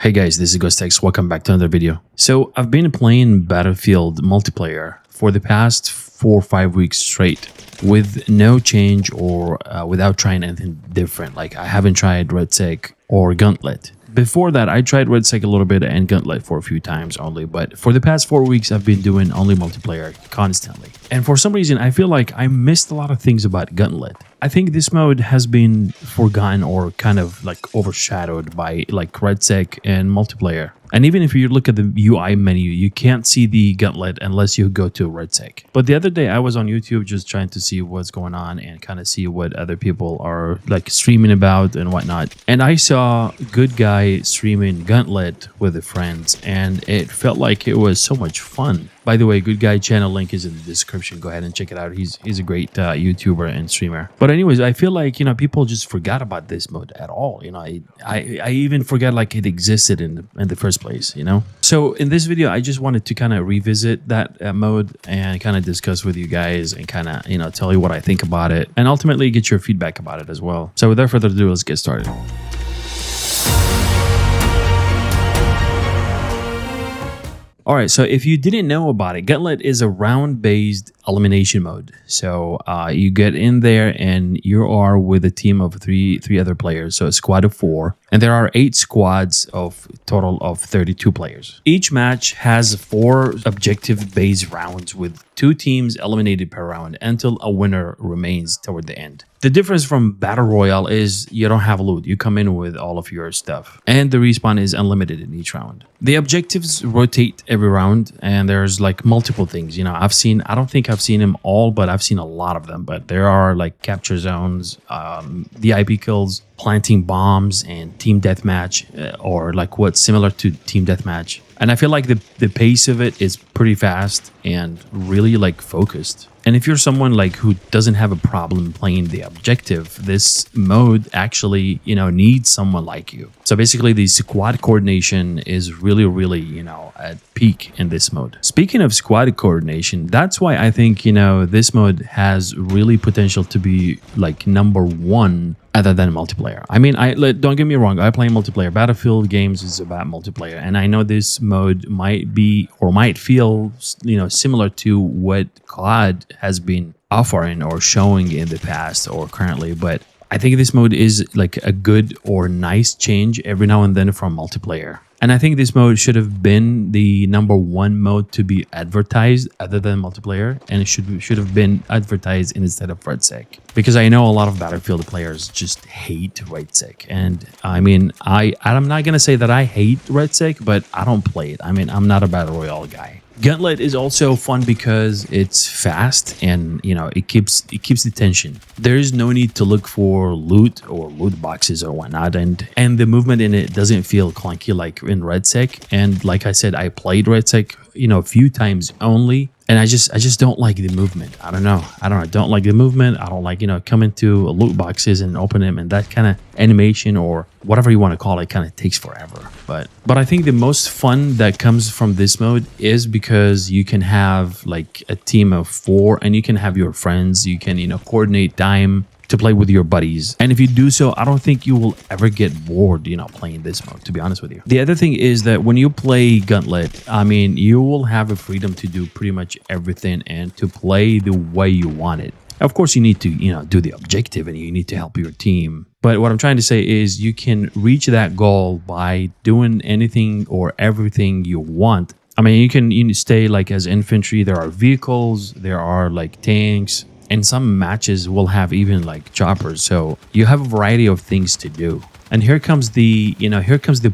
Hey guys, this is GhostX. Welcome back to another video. So I've been playing Battlefield multiplayer for the past 4 or 5 weeks straight with no change or without trying anything different. Like I haven't tried RedSec or Gauntlet. Before that, I tried RedSec a little bit and Gauntlet for a few times only, but for the past 4 weeks, I've been doing only multiplayer constantly. And for some reason, I feel like I missed a lot of things about Gauntlet. I think this mode has been forgotten or kind of like overshadowed by like RedSec and multiplayer. And even if you look at the UI menu, you can't see the Gauntlet unless you go to RedSec. But the other day I was on YouTube just trying to see what's going on and kind of see what other people are like streaming about and whatnot. And I saw Good Guy streaming Gauntlet with his friends and it felt like it was so much fun. By the way, Good Guy channel link is in the description. Go ahead and check it out. He's a great YouTuber and streamer. But anyways, I feel like, people just forgot about this mode at all. I even forgot like it existed in the first place, So in this video, I just wanted to kind of revisit that mode and kind of discuss with you guys and kind of, tell you what I think about it and ultimately get your feedback about it as well. So without further ado, let's get started. All right, so if you didn't know about it, Gauntlet is a round-based elimination mode. So you get in there and you are with a team of three other players, so a squad of 4. And there are 8 squads of total of 32 players. Each match has 4 objective-based rounds with 2 teams eliminated per round until a winner remains toward the end. The difference from Battle Royale is you don't have loot. You come in with all of your stuff. And the respawn is unlimited in each round. The objectives rotate every round and there's like multiple things. I don't think I've seen them all, but I've seen a lot of them. But there are like capture zones, VIP kills, planting bombs, and team deathmatch, or like what's similar to team deathmatch. And I feel like the pace of it is pretty fast and really like focused. And if you're someone like who doesn't have a problem playing the objective, this mode actually, needs someone like you. So basically the squad coordination is really, at peak in this mode. Speaking of squad coordination, that's why I think, this mode has really potential to be like #1 other than multiplayer. I mean, don't get me wrong, I play multiplayer. Battlefield games is about multiplayer, and I know this mode might be or might feel, similar to what COD has been offering or showing in the past or currently, but I think this mode is like a good or nice change every now and then from multiplayer. And I think this mode should have been the #1 mode to be advertised other than multiplayer, and it should have been advertised instead of RedSec. Because I know a lot of Battlefield players just hate RedSec. And I mean, I'm not going to say that I hate RedSec, but I don't play it. I mean, I'm not a Battle Royale guy. Gauntlet is also fun because it's fast and it keeps the tension. There is no need to look for loot or loot boxes or whatnot, and the movement in it doesn't feel clunky like in RedSec. And like I said, I played RedSec a few times only, and I just don't like the movement. I don't know. I don't like the movement. I don't like coming to loot boxes and open them, and that kind of animation or whatever you want to call it kind of takes forever. But I think the most fun that comes from this mode is because you can have like a team of 4 and you can have your friends. You can coordinate time to play with your buddies, and if you do so, I don't think you will ever get bored playing this mode, to be honest with you. The other thing is that when you play Gauntlet, I mean, you will have a freedom to do pretty much everything and to play the way you want it. Of course, you need to do the objective and you need to help your team, but what I'm trying to say is you can reach that goal by doing anything or everything you want. I mean, you can stay like as infantry. There are vehicles, there are like tanks, and some matches will have even like choppers. So you have a variety of things to do. And here comes the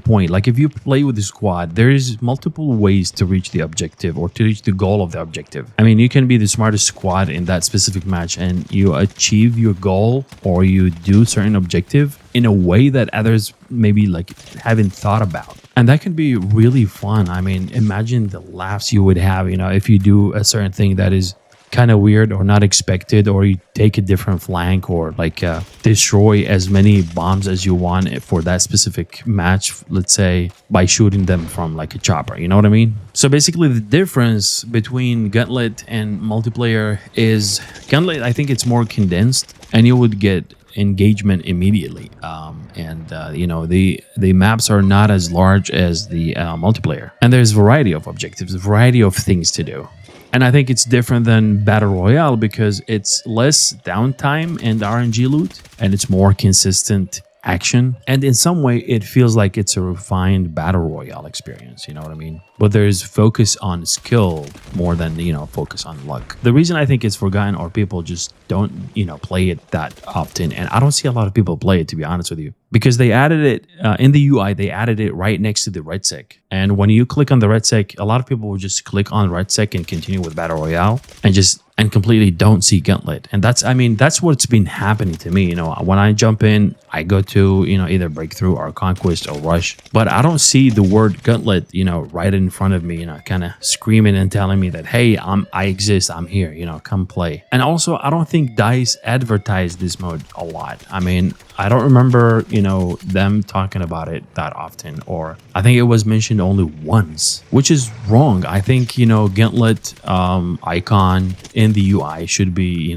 point. Like if you play with the squad, there's multiple ways to reach the objective or to reach the goal of the objective. I mean, you can be the smartest squad in that specific match and you achieve your goal or you do certain objective in a way that others maybe like haven't thought about. And that can be really fun. I mean, imagine the laughs you would have, if you do a certain thing that is kind of weird or not expected, or you take a different flank or like destroy as many bombs as you want for that specific match, let's say by shooting them from like a chopper, you know what I mean? So basically the difference between Gauntlet and multiplayer is Gauntlet, I think it's more condensed and you would get engagement immediately. And the maps are not as large as the multiplayer, and there's variety of objectives, variety of things to do. And I think it's different than Battle Royale because it's less downtime and RNG loot, and it's more consistent action. And in some way, it feels like it's a refined Battle Royale experience. You know what I mean? But there's focus on skill more than, focus on luck. The reason I think it's forgotten or people just don't, play it that often. And I don't see a lot of people play it, to be honest with you, because they added it in the UI, they added it right next to the red sec. And when you click on the red sec, a lot of people will just click on red sec and continue with Battle Royale and completely don't see Gauntlet. And that's what's been happening to me. When I jump in, I go to, either Breakthrough or Conquest or Rush, but I don't see the word Gauntlet, right in front of me, kind of screaming and telling me that, hey, I exist, I'm here, come play. And also, I don't think DICE advertised this mode a lot. I don't remember, them talking about it that often, or I think it was mentioned only once, which is wrong. I think, Gauntlet icon in the UI should be,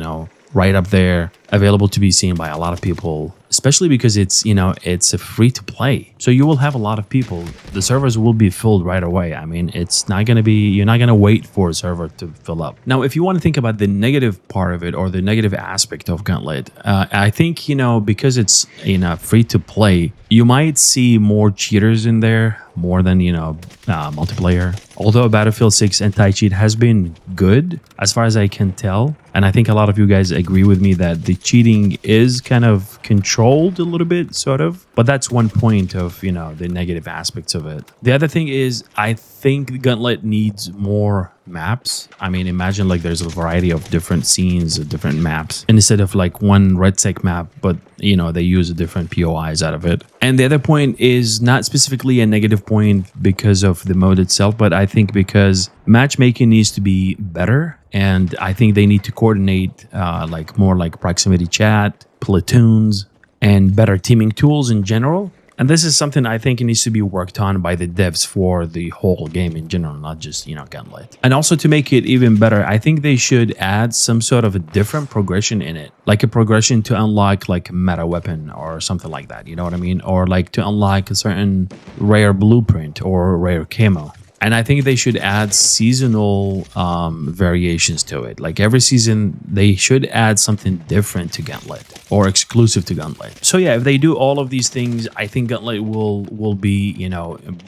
right up there, available to be seen by a lot of people, especially because it's a free to play. So you will have a lot of people. The servers will be filled right away. It's not going to be, you're not going to wait for a server to fill up. Now, if you want to think about the negative part of it or the negative aspect of Gauntlet, I think, because it's, free to play, you might see more cheaters in there more than, multiplayer. Although Battlefield 6 anti-cheat has been good as far as I can tell. And I think a lot of you guys agree with me that the cheating is kind of controlled a little bit, sort of. But that's one point of, the negative aspects of it. The other thing is, I think Gauntlet needs more maps. Imagine like there's a variety of different scenes, different maps, and instead of like one red sec map, but they use a different POIs out of it. And the other point is not specifically a negative point because of the mode itself, but I think because matchmaking needs to be better. And I think they need to coordinate more like proximity chat, platoons, and better teaming tools in general. And this is something I think needs to be worked on by the devs for the whole game in general, not just, Gauntlet. And also to make it even better, I think they should add some sort of a different progression in it, like a progression to unlock like a meta weapon or something like that. You know what I mean? Or like to unlock a certain rare blueprint or rare camo. And I think they should add seasonal variations to it. Like every season, they should add something different to Gauntlet or exclusive to Gauntlet. So yeah, if they do all of these things, I think Gauntlet will be,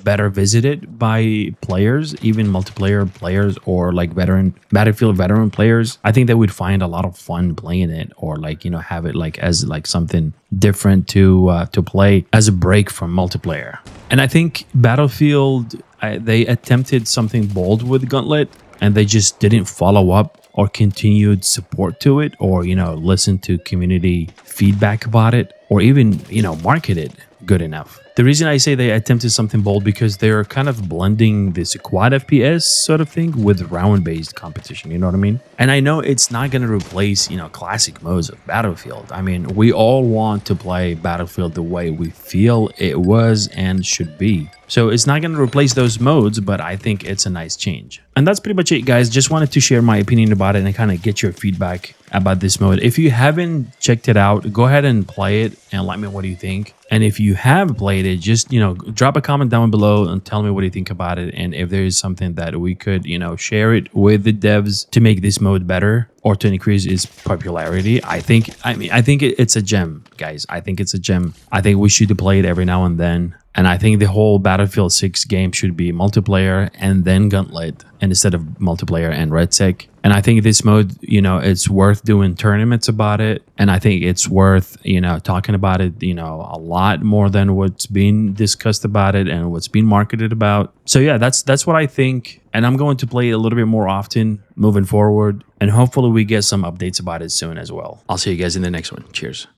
better visited by players, even multiplayer players or like Battlefield veteran players. I think they would find a lot of fun playing it, or like, have it like as like something different to play as a break from multiplayer. And I think Battlefield, they attempted something bold with Gauntlet, and they just didn't follow up or continued support to it, or listen to community feedback about it, or even market it good enough. The reason I say they attempted something bold because they're kind of blending this quad FPS sort of thing with round-based competition, you know what I mean? And I know it's not going to replace, classic modes of Battlefield. We all want to play Battlefield the way we feel it was and should be. So it's not going to replace those modes, but I think it's a nice change. And that's pretty much it, guys. Just wanted to share my opinion about it and kind of get your feedback about this mode. If you haven't checked it out, go ahead and play it and let me know what do you think. And if you have played it, just, drop a comment down below and tell me what you think about it. And if there is something that we could, share it with the devs to make this mode better or to increase its popularity. I think it's a gem, guys. I think it's a gem. I think we should play it every now and then. And I think the whole Battlefield 6 game should be multiplayer and then Gauntlet, and instead of multiplayer and red sec. And I think this mode, it's worth doing tournaments about it. And I think it's worth, talking about it, a lot more than what's being discussed about it and what's being marketed about. So yeah, that's what I think. And I'm going to play it a little bit more often moving forward. And hopefully we get some updates about it soon as well. I'll see you guys in the next one. Cheers.